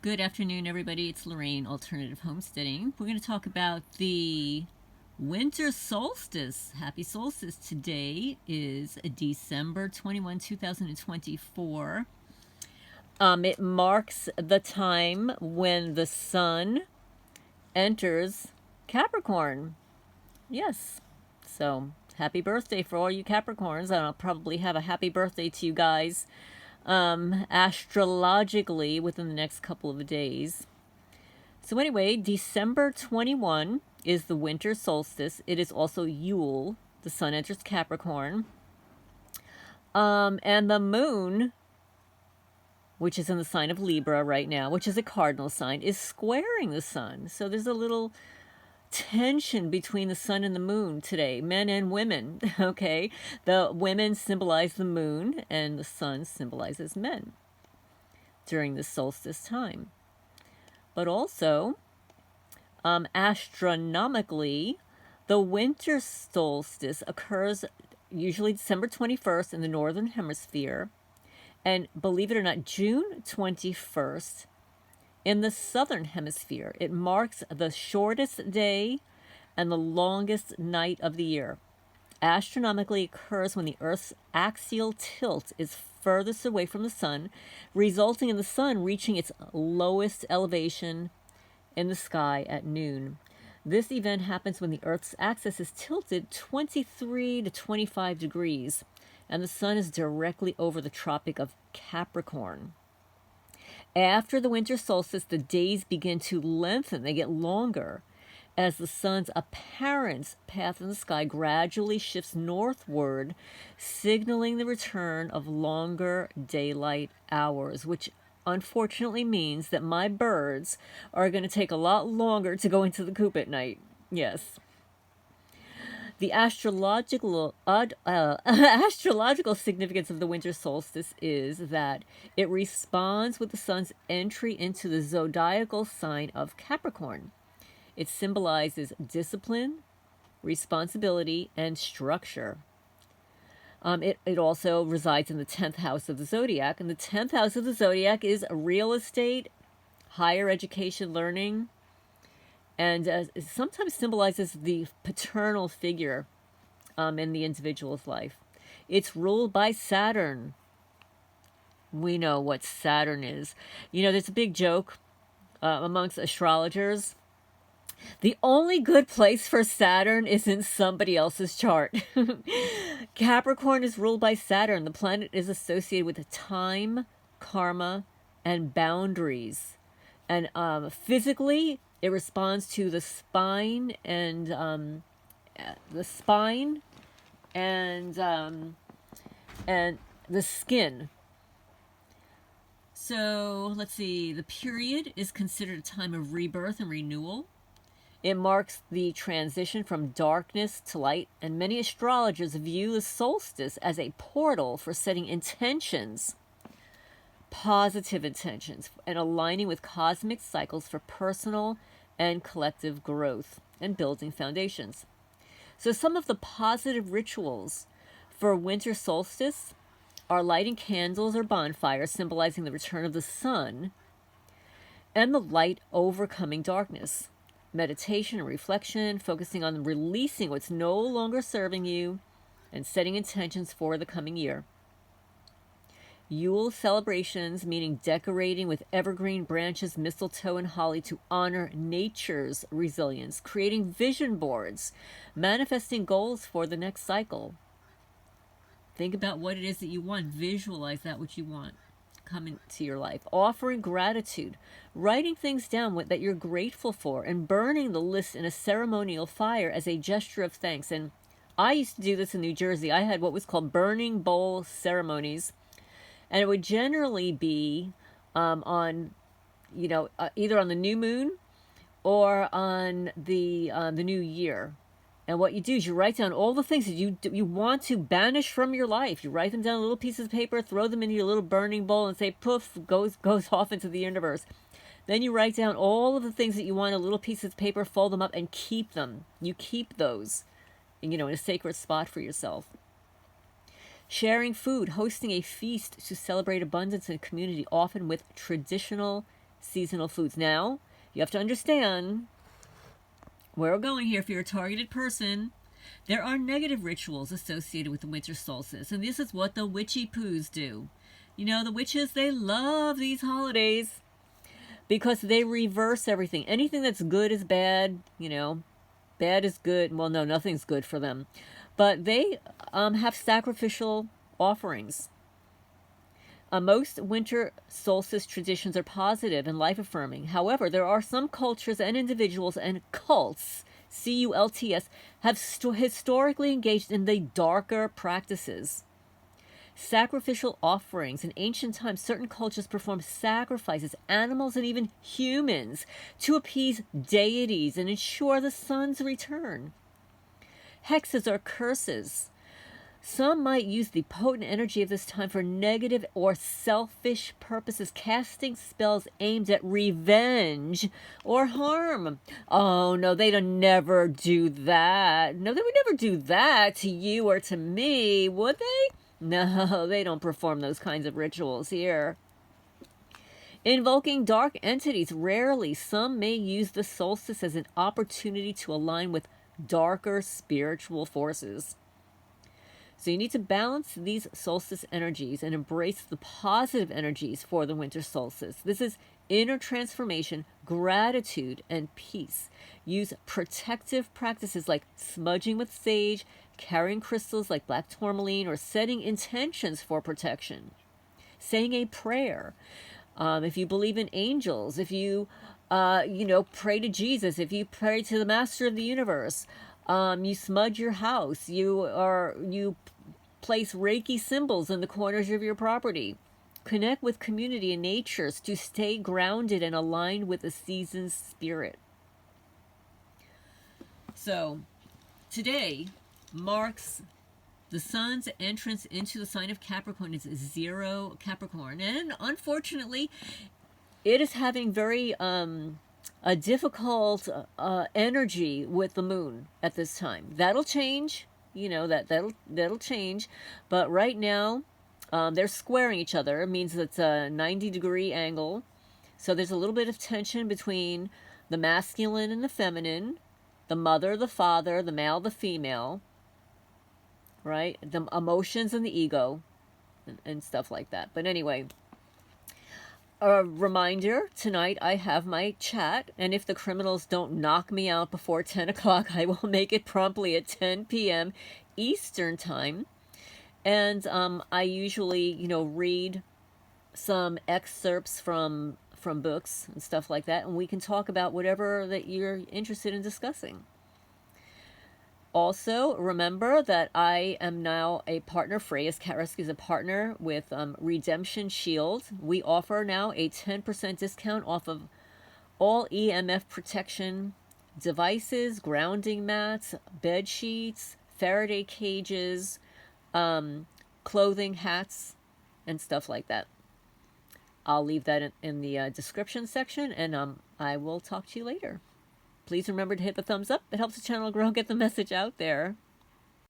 Good afternoon, everybody. It's Lorraine, Alternative Homesteading. We're going to talk about the winter solstice. Happy solstice. Today is December 21, 2024. It marks the time when the sun enters Capricorn. Yes. So, happy birthday for all you Capricorns. And I'll probably have a happy birthday to you guys astrologically within the next couple of days. So anyway, December 21 is the winter solstice. It is also Yule. The sun enters Capricorn. And the moon, which is in the sign of Libra right now, which is a cardinal sign, is squaring the sun. So there's a little tension between the sun and the moon today, men and women. Okay, the women symbolize the moon and the sun symbolizes men during the solstice time. But also, astronomically, the winter solstice occurs usually December 21st in the Northern Hemisphere, and believe it or not, June 21st in the Southern Hemisphere. It marks the shortest day and the longest night of the year. Astronomically occurs when the Earth's axial tilt is furthest away from the sun, resulting in the sun reaching its lowest elevation in the sky at noon. This event happens when the Earth's axis is tilted 23 to 25 degrees, and the sun is directly over the Tropic of Capricorn. After the winter solstice, the days begin to lengthen. They get longer as the sun's apparent path in the sky gradually shifts northward, signaling the return of longer daylight hours, which unfortunately means that my birds are going to take a lot longer to go into the coop at night. Yes. The astrological significance of the winter solstice is that it responds with the sun's entry into the zodiacal sign of Capricorn. It symbolizes discipline, responsibility, and structure. It also resides in the 10th house of the zodiac, and the 10th house of the zodiac is real estate, higher education, learning, and it sometimes symbolizes the paternal figure in the individual's life. It's ruled by Saturn. We know what Saturn is. You know, there's a big joke amongst astrologers. The only good place for Saturn is in somebody else's chart. Capricorn is ruled by Saturn. The planet is associated with time, karma, and boundaries. And physically, it responds to the spine and the skin. So let's see. The period is considered a time of rebirth and renewal. It marks the transition from darkness to light, and many astrologers view the solstice as a portal for setting intentions, positive intentions, and aligning with cosmic cycles for personal and collective growth and building foundations. So some of the positive rituals for winter solstice are lighting candles or bonfires, symbolizing the return of the sun and the light overcoming darkness. Meditation and reflection, focusing on releasing what's no longer serving you and setting intentions for the coming year. Yule celebrations, meaning decorating with evergreen branches, mistletoe, and holly to honor nature's resilience, creating vision boards, manifesting goals for the next cycle. Think about what it is that you want. Visualize that which you want come into your life. Offering gratitude, writing things down that you're grateful for, and burning the list in a ceremonial fire as a gesture of thanks. And I used to do this in New Jersey. I had what was called burning bowl ceremonies. And it would generally be on, either on the new moon or on the new year. And what you do is you write down all the things that you want to banish from your life. You write them down on little pieces of paper, throw them into your little burning bowl, and say, poof, goes off into the universe. Then you write down all of the things that you want on little pieces of paper, fold them up, and keep them. You keep those, in a sacred spot for yourself. Sharing food, hosting a feast to celebrate abundance and community, often with traditional seasonal foods. Now, you have to understand where we're going here. If you're a targeted person, there are negative rituals associated with the winter solstice, and this is what the witchy poos do. You know, the witches, they love these holidays because they reverse everything. Anything that's good is bad, you know. Bad is good. Well, no, nothing's good for them. But they have sacrificial offerings. Most winter solstice traditions are positive and life-affirming. However, there are some cultures and individuals and cults, C-U-L-T-S, have historically engaged in the darker practices. Sacrificial offerings. In ancient times, certain cultures performed sacrifices, animals and even humans, to appease deities and ensure the sun's return. Hexes are curses. Some might use the potent energy of this time for negative or selfish purposes, casting spells aimed at revenge or harm. Oh, no, they'd never do that. No, they would never do that to you or to me, would they? No, they don't perform those kinds of rituals here. Invoking dark entities. Rarely, some may use the solstice as an opportunity to align with darker spiritual forces. So you need to balance these solstice energies and embrace the positive energies for the winter solstice. This is inner transformation, gratitude, and peace. Use protective practices like smudging with sage, carrying crystals like black tourmaline, or setting intentions for protection. Saying a prayer. If you believe in angels, if you, pray to Jesus, if you pray to the Master of the Universe, you smudge your house, you place Reiki symbols in the corners of your property. Connect with community and nature to stay grounded and aligned with the season's spirit. So, today marks the sun's entrance into the sign of Capricorn. It's 0 Capricorn. And unfortunately, it is having very a difficult energy with the moon at this time. That'll change. You know, that'll change. But right now, they're squaring each other. It means it's a 90-degree angle. So there's a little bit of tension between the masculine and the feminine, the mother, the father, the male, the female, right? The emotions and the ego and stuff like that. But anyway, a reminder, tonight I have my chat, and if the criminals don't knock me out before 10 o'clock, I will make it promptly at 10 p.m. Eastern time. And I usually, read some excerpts from books and stuff like that, and we can talk about whatever that you're interested in discussing. Also, remember that I am now a partner. Freya's Cat Rescue is a partner with Redemption Shield. We offer now a 10% discount off of all EMF protection devices, grounding mats, bed sheets, Faraday cages, clothing, hats, and stuff like that. I'll leave that in the description section, and I will talk to you later. Please remember to hit the thumbs up. It helps the channel grow, get the message out there.